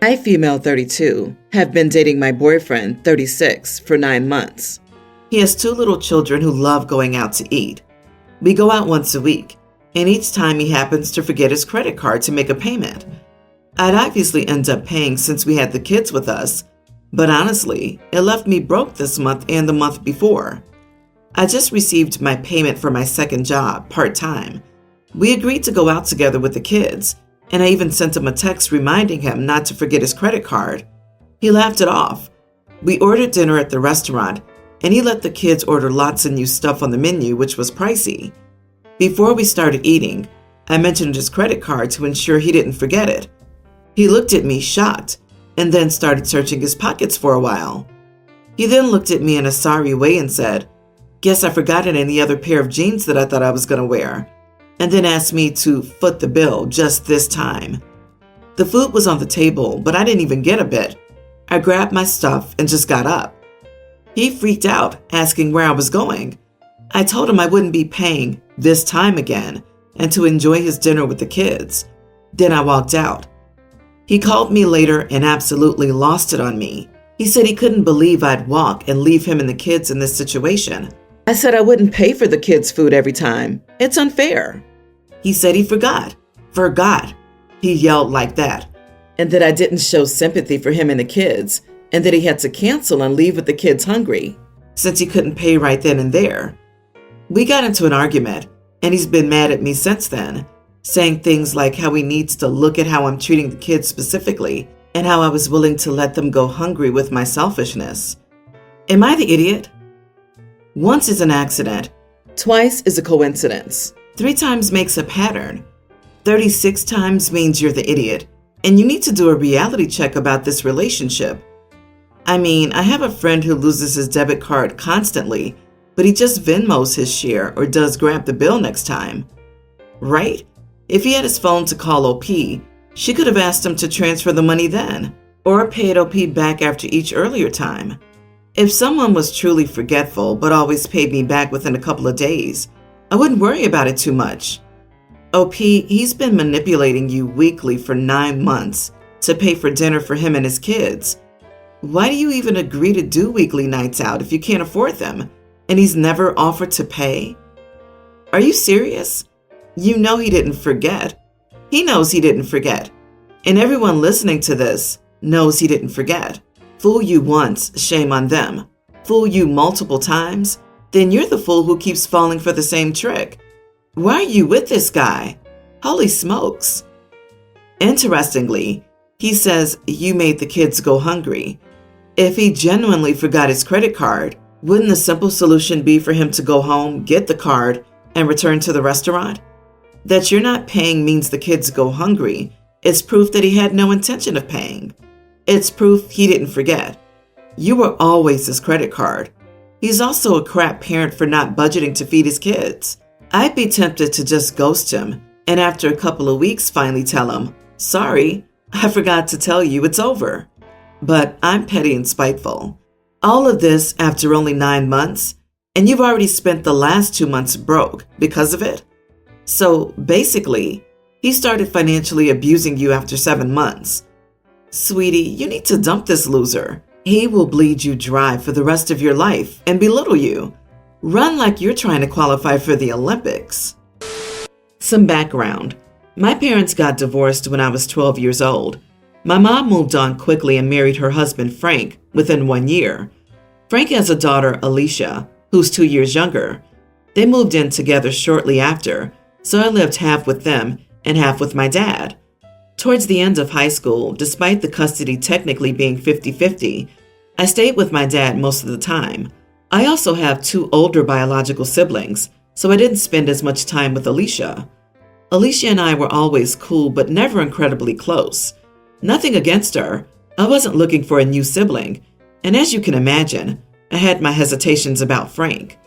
I, female 32, have been dating my boyfriend, 36, for 9 months. He has 2 little children who love going out to eat. We go out once a week, and each time he happens to forget his credit card to make a payment. I'd obviously end up paying since we had the kids with us, but honestly, it left me broke this month and the month before. I just received my payment for my second job, part-time. We agreed to go out together with the kids, and I even sent him a text reminding him not to forget his credit card. He laughed it off. We ordered dinner at the restaurant, and he let the kids order lots of new stuff on the menu, which was pricey. Before we started eating, I mentioned his credit card to ensure he didn't forget it. He looked at me shocked, and then started searching his pockets for a while. He then looked at me in a sorry way and said, "Guess I forgot it in the other pair of jeans that I thought I was going to wear," and then asked me to foot the bill just this time. The food was on the table, but I didn't even get a bit. I grabbed my stuff and just got up. He freaked out, asking where I was going. I told him I wouldn't be paying this time again and to enjoy his dinner with the kids. Then I walked out. He called me later and absolutely lost it on me. He said he couldn't believe I'd walk and leave him and the kids in this situation. I said I wouldn't pay for the kids' food every time. It's unfair. He said he forgot. Forgot. He yelled like that. And that I didn't show sympathy for him and the kids, and that he had to cancel and leave with the kids hungry, since he couldn't pay right then and there. We got into an argument, and he's been mad at me since then, saying things like how he needs to look at how I'm treating the kids specifically, and how I was willing to let them go hungry with my selfishness. Am I the idiot? Once is an accident. Twice is a coincidence. 3 times makes a pattern. 36 times means you're the idiot, and you need to do a reality check about this relationship. I mean, I have a friend who loses his debit card constantly, but he just Venmos his share or does grab the bill next time. Right? If he had his phone to call OP, she could have asked him to transfer the money then, or paid OP back after each earlier time. If someone was truly forgetful but always paid me back within a couple of days, I wouldn't worry about it too much. OP, he's been manipulating you weekly for 9 months to pay for dinner for him and his kids. Why do you even agree to do weekly nights out if you can't afford them, and he's never offered to pay? Are you serious? You know he didn't forget. He knows he didn't forget. And everyone listening to this knows he didn't forget. Fool you once, shame on them. Fool you multiple times, then you're the fool who keeps falling for the same trick. Why are you with this guy? Holy smokes. Interestingly, he says you made the kids go hungry. If he genuinely forgot his credit card, wouldn't the simple solution be for him to go home, get the card, and return to the restaurant? That you're not paying means the kids go hungry. It's proof that he had no intention of paying. It's proof he didn't forget. You were always his credit card. He's also a crap parent for not budgeting to feed his kids. I'd be tempted to just ghost him, and after a couple of weeks finally tell him, "Sorry, I forgot to tell you it's over." But I'm petty and spiteful. All of this after only 9 months, and you've already spent the last 2 months broke because of it? So basically, he started financially abusing you after 7 months. Sweetie, you need to dump this loser. He will bleed you dry for the rest of your life and belittle you. Run like you're trying to qualify for the Olympics. Some background. My parents got divorced when I was 12 years old. My mom moved on quickly and married her husband, Frank, within 1 year. Frank has a daughter, Alicia, who's 2 years younger. They moved in together shortly after, so I lived half with them and half with my dad. Towards the end of high school, despite the custody technically being 50-50, I stayed with my dad most of the time. I also have 2 older biological siblings, so I didn't spend as much time with Alicia. Alicia and I were always cool, but never incredibly close. Nothing against her. I wasn't looking for a new sibling, and as you can imagine, I had my hesitations about Frank.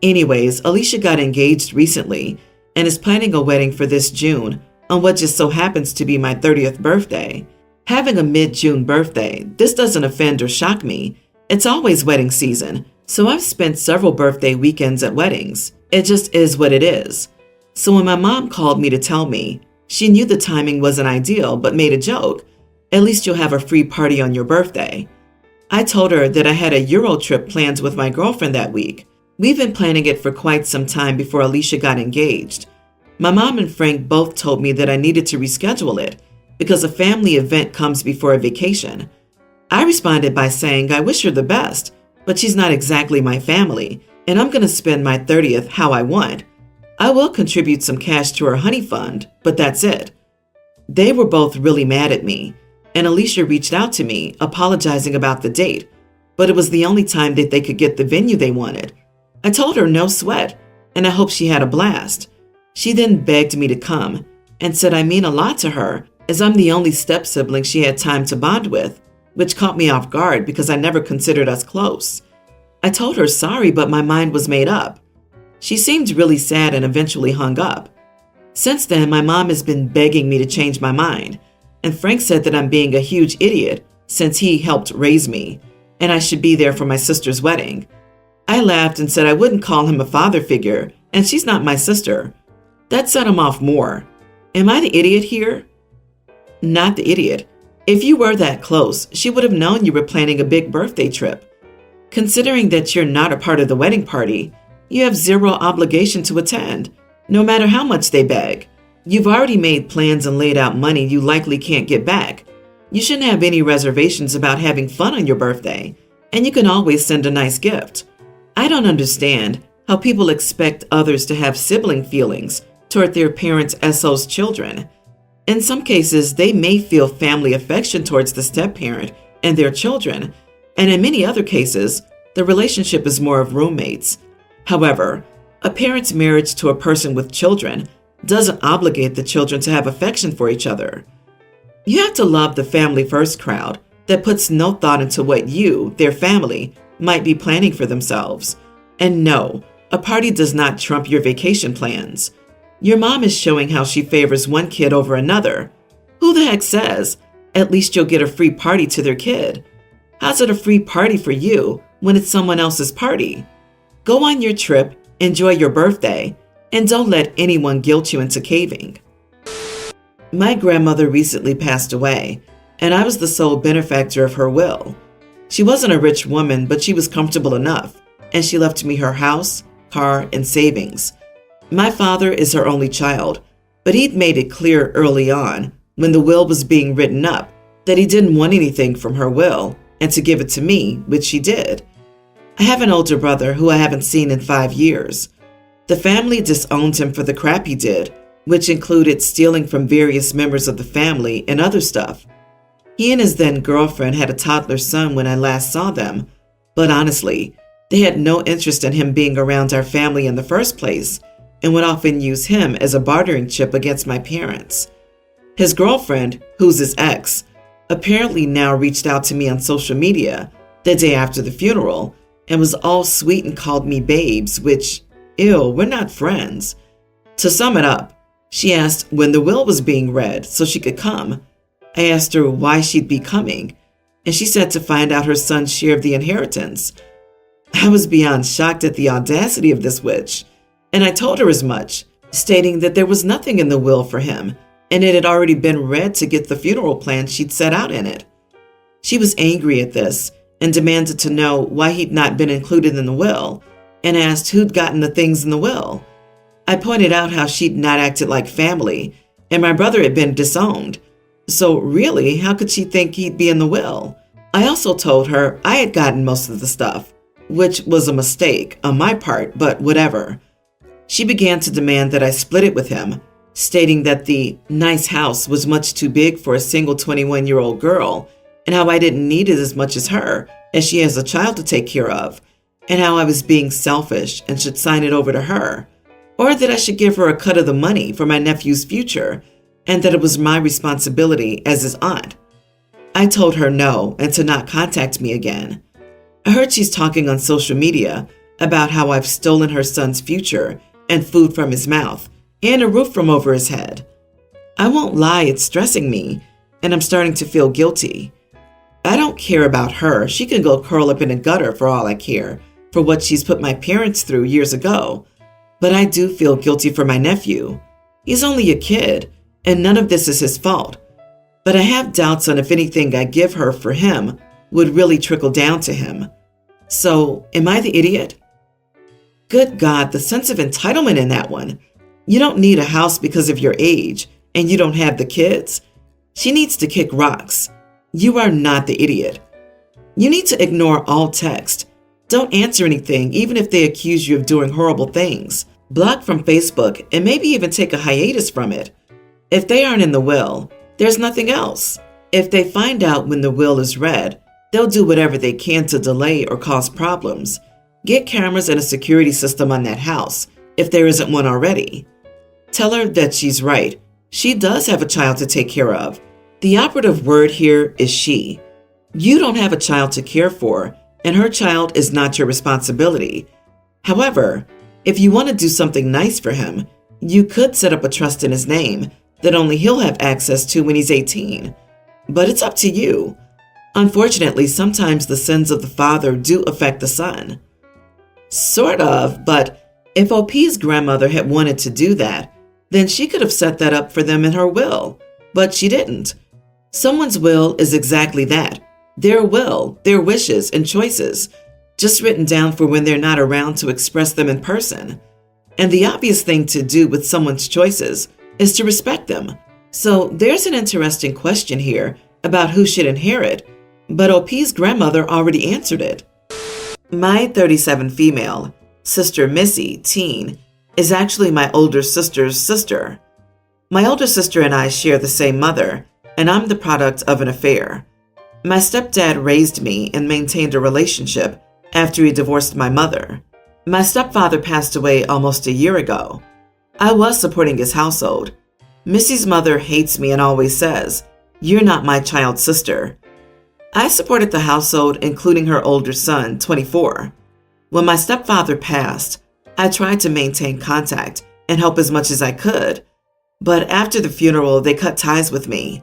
Anyways, Alicia got engaged recently and is planning a wedding for this June on what just so happens to be my 30th birthday. Having a mid-June birthday, this doesn't offend or shock me. It's always wedding season, so I've spent several birthday weekends at weddings. It just is what it is. So when my mom called me to tell me, she knew the timing wasn't ideal but made a joke At least you'll have a free party on your birthday. I told her that I had a Euro trip planned with my girlfriend that week. We've been planning it for quite some time before Alicia got engaged. My mom and Frank both told me that I needed to reschedule it because a family event comes before a vacation. I responded by saying I wish her the best, but she's not exactly my family, and I'm going to spend my 30th how I want. I will contribute some cash to her honey fund, but that's it. They were both really mad at me, and Alicia reached out to me, apologizing about the date, but it was the only time that they could get the venue they wanted. I told her no sweat, and I hope she had a blast. She then begged me to come and said I mean a lot to her, as I'm the only step-sibling she had time to bond with, which caught me off guard because I never considered us close. I told her sorry, but my mind was made up. She seemed really sad and eventually hung up. Since then, my mom has been begging me to change my mind, and Frank said that I'm being a huge idiot since he helped raise me, and I should be there for my sister's wedding. I laughed and said I wouldn't call him a father figure, and she's not my sister. That set him off more. Am I the idiot here? Not the idiot. If you were that close, she would have known you were planning a big birthday trip. Considering that you're not a part of the wedding party, you have zero obligation to attend, no matter how much they beg. You've already made plans and laid out money you likely can't get back. You shouldn't have any reservations about having fun on your birthday, and you can always send a nice gift. I don't understand how people expect others to have sibling feelings toward their parents' SO's children. In some cases, they may feel family affection towards the step-parent and their children, and in many other cases, the relationship is more of roommates. However, a parent's marriage to a person with children doesn't obligate the children to have affection for each other. You have to love the family first crowd that puts no thought into what you, their family, might be planning for themselves. And no, a party does not trump your vacation plans. Your mom is showing how she favors one kid over another. Who the heck says, at least you'll get a free party to their kid? How's it a free party for you when it's someone else's party? Go on your trip, enjoy your birthday, and don't let anyone guilt you into caving. My grandmother recently passed away, and I was the sole benefactor of her will. She wasn't a rich woman, but she was comfortable enough, and she left me her house, car, and savings. My father is her only child, but he'd made it clear early on, when the will was being written up, that he didn't want anything from her will, and to give it to me, which she did. I have an older brother who I haven't seen in 5 years. The family disowned him for the crap he did, which included stealing from various members of the family and other stuff. He and his then girlfriend had a toddler son when I last saw them, but honestly, they had no interest in him being around our family in the first place and would often use him as a bartering chip against my parents. His girlfriend, who's his ex, apparently now reached out to me on social media the day after the funeral and was all sweet and called me babes, which, ew, we're not friends. To sum it up, she asked when the will was being read so she could come. I asked her why she'd be coming, and she said to find out her son's share of the inheritance. I was beyond shocked at the audacity of this witch, and I told her as much, stating that there was nothing in the will for him, and it had already been read to get the funeral plan she'd set out in it. She was angry at this and demanded to know why he'd not been included in the will, and asked who'd gotten the things in the will. I pointed out how she'd not acted like family, and my brother had been disowned. So really, how could she think he'd be in the will? I also told her I had gotten most of the stuff, which was a mistake on my part, but whatever. She began to demand that I split it with him, stating that the nice house was much too big for a single 21-year-old girl, and how I didn't need it as much as her, as she has a child to take care of, and how I was being selfish and should sign it over to her, or that I should give her a cut of the money for my nephew's future, and that it was my responsibility as his aunt. I told her no and to not contact me again. I heard she's talking on social media about how I've stolen her son's future and food from his mouth and a roof from over his head. I won't lie, it's stressing me, and I'm starting to feel guilty. I don't care about her. She can go curl up in a gutter for all I care, for what she's put my parents through years ago. But I do feel guilty for my nephew. He's only a kid, and none of this is his fault. but I have doubts on if anything I give her for him would really trickle down to him. So, am I the idiot? Good God, the sense of entitlement in that one. You don't need a house because of your age, and you don't have the kids. She needs to kick rocks. You are not the idiot. You need to ignore all text. Don't answer anything, even if they accuse you of doing horrible things. Block from Facebook and maybe even take a hiatus from it. If they aren't in the will, there's nothing else. If they find out when the will is read, they'll do whatever they can to delay or cause problems. Get cameras and a security system on that house, if there isn't one already. Tell her that she's right. She does have a child to take care of. The operative word here is she. You don't have a child to care for, and her child is not your responsibility. However, if you want to do something nice for him, you could set up a trust in his name that only he'll have access to when he's 18. But it's up to you. Unfortunately, sometimes the sins of the father do affect the son. Sort of, but if OP's grandmother had wanted to do that, then she could have set that up for them in her will. But she didn't. Someone's will is exactly that. Their will, their wishes and choices, just written down for when they're not around to express them in person. And the obvious thing to do with someone's choices is to respect them. So there's an interesting question here about who should inherit, but OP's grandmother already answered it. My 37 female, sister Missy, teen, is actually my older sister's sister. My older sister and I share the same mother, and I'm the product of an affair. My stepdad raised me and maintained a relationship after he divorced my mother. My stepfather passed away almost a year ago. I was supporting his household. Missy's mother hates me and always says, "You're not my child's sister." I supported the household, including her older son, 24. When my stepfather passed, I tried to maintain contact and help as much as I could. But after the funeral, they cut ties with me.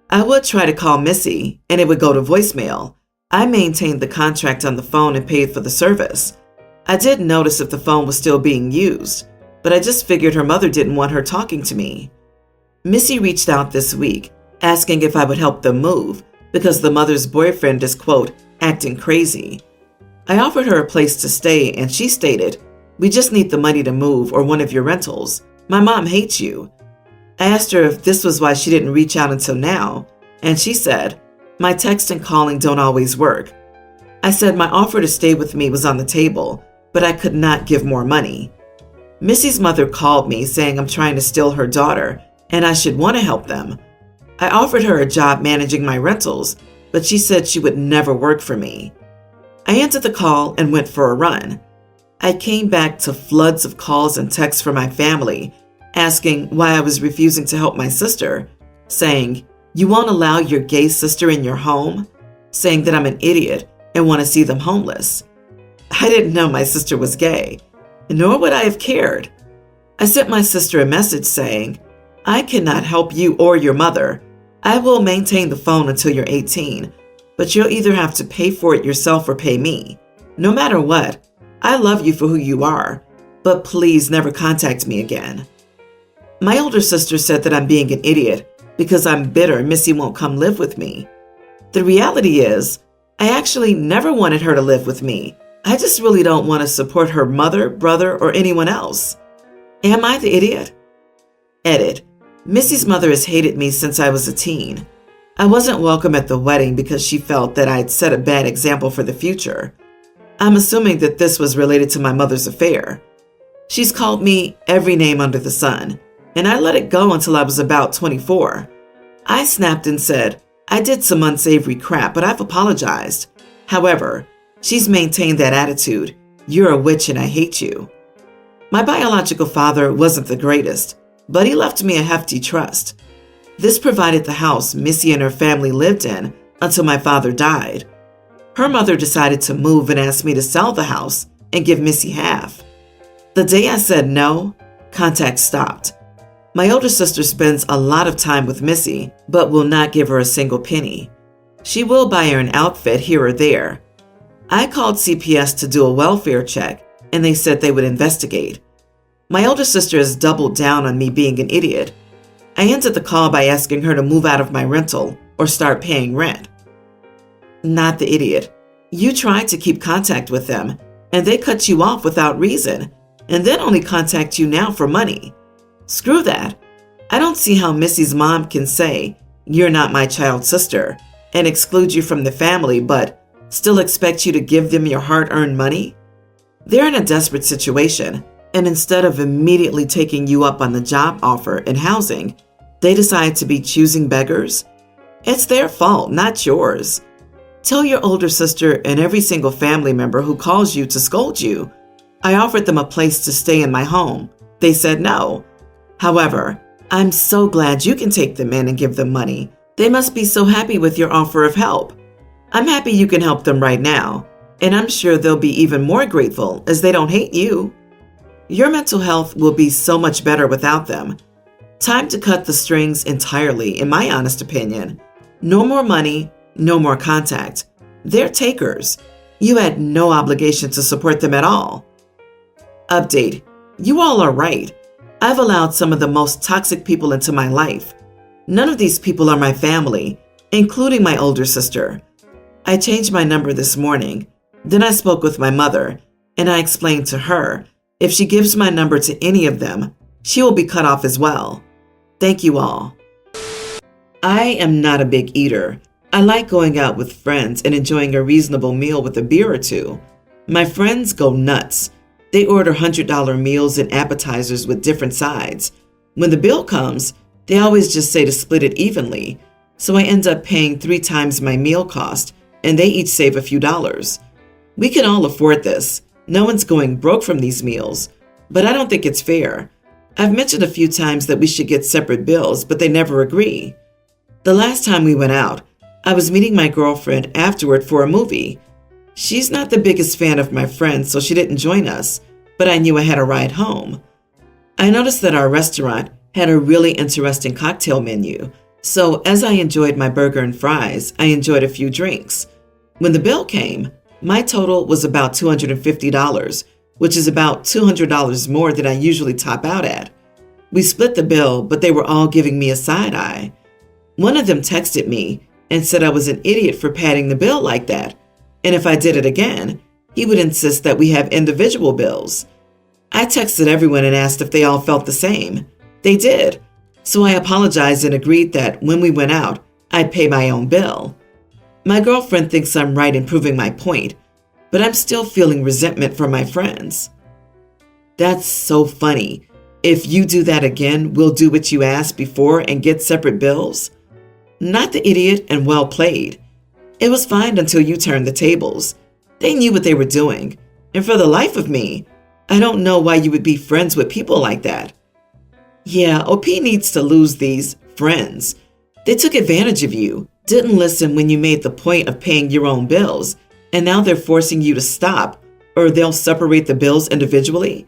I would try to call Missy, and it would go to voicemail. I maintained the contract on the phone and paid for the service. I did notice if the phone was still being used, but I just figured her mother didn't want her talking to me. Missy reached out this week, asking if I would help them move, because the mother's boyfriend is, quote, acting crazy. I offered her a place to stay, and she stated, "We just need the money to move or one of your rentals. My mom hates you." I asked her if this was why she didn't reach out until now, and she said, "My text and calling don't always work." I said my offer to stay with me was on the table, but I could not give more money. Missy's mother called me saying I'm trying to steal her daughter and I should want to help them. I offered her a job managing my rentals, but she said she would never work for me. I answered the call and went for a run. I came back to floods of calls and texts from my family, asking why I was refusing to help my sister, saying, "You won't allow your gay sister in your home?" Saying that I'm an idiot and want to see them homeless. I didn't know my sister was gay, nor would I have cared. I sent my sister a message saying, "I cannot help you or your mother. I will maintain the phone until you're 18, but you'll either have to pay for it yourself or pay me. No matter what, I love you for who you are, but please never contact me again." My older sister said that I'm being an idiot because I'm bitter Missy won't come live with me. The reality is, I actually never wanted her to live with me. I just really don't want to support her mother, brother, or anyone else. Am I the idiot? Edit. Missy's mother has hated me since I was a teen. I wasn't welcome at the wedding because she felt that I'd set a bad example for the future. I'm assuming that this was related to my mother's affair. She's called me every name under the sun, and I let it go until I was about 24. I snapped and said, "I did some unsavory crap, but I've apologized." However, she's maintained that attitude. "You're a witch and I hate you." My biological father wasn't the greatest, but he left me a hefty trust. This provided the house Missy and her family lived in until my father died. Her mother decided to move and asked me to sell the house and give Missy half. The day I said no, contact stopped. My older sister spends a lot of time with Missy, but will not give her a single penny. She will buy her an outfit here or there. I called CPS to do a welfare check, and they said they would investigate. My older sister has doubled down on me being an idiot. I ended the call by asking her to move out of my rental or start paying rent. Not the idiot. You tried to keep contact with them, and they cut you off without reason, and then only contact you now for money. Screw that. I don't see how Missy's mom can say, "You're not my child's sister," and exclude you from the family, but still expect you to give them your hard-earned money. They're in a desperate situation, and instead of immediately taking you up on the job offer and housing, they decide to be choosing beggars. It's their fault, not yours. Tell your older sister and every single family member who calls you to scold you. I offered them a place to stay in my home. They said no. However, I'm so glad you can take them in and give them money. They must be so happy with your offer of help. I'm happy you can help them right now, and I'm sure they'll be even more grateful as they don't hate you. Your mental health will be so much better without them. Time to cut the strings entirely, in my honest opinion. No more money, no more contact. They're takers. You had no obligation to support them at all. Update. You all are right. I've allowed some of the most toxic people into my life. None of these people are my family, including my older sister. I changed my number this morning. Then I spoke with my mother, and I explained to her, if she gives my number to any of them, she will be cut off as well. Thank you all. I am not a big eater. I like going out with friends and enjoying a reasonable meal with a beer or two. My friends go nuts. They order $100 meals and appetizers with different sides. When the bill comes, they always just say to split it evenly, so I end up paying 3 times my meal cost, and they each save a few dollars. We can all afford this. No one's going broke from these meals, but I don't think it's fair. I've mentioned a few times that we should get separate bills, but they never agree. The last time we went out, I was meeting my girlfriend afterward for a movie. She's not the biggest fan of my friends, so she didn't join us, but I knew I had a ride home. I noticed that our restaurant had a really interesting cocktail menu, so as I enjoyed my burger and fries, I enjoyed a few drinks. When the bill came, my total was about $250, which is about $200 more than I usually top out at. We split the bill, but they were all giving me a side eye. One of them texted me and said I was an idiot for padding the bill like that, and if I did it again, he would insist that we have individual bills. I texted everyone and asked if they all felt the same. They did, so I apologized and agreed that when we went out, I'd pay my own bill. My girlfriend thinks I'm right in proving my point, but I'm still feeling resentment from my friends. That's so funny. If you do that again, we'll do what you asked before and get separate bills? Not the idiot, and well played. It was fine until you turned the tables. They knew what they were doing, and for the life of me, I don't know why you would be friends with people like that. Yeah, OP needs to lose these friends. They took advantage of you, didn't listen when you made the point of paying your own bills, and now they're forcing you to stop, or they'll separate the bills individually.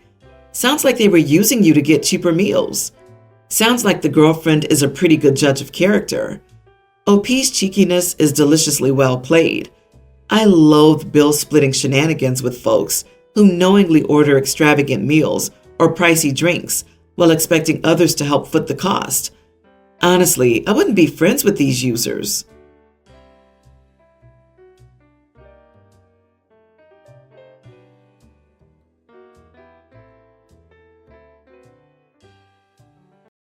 Sounds like they were using you to get cheaper meals. Sounds like the girlfriend is a pretty good judge of character. OP's cheekiness is deliciously well played. I loathe bill-splitting shenanigans with folks who knowingly order extravagant meals or pricey drinks while expecting others to help foot the cost. Honestly, I wouldn't be friends with these users.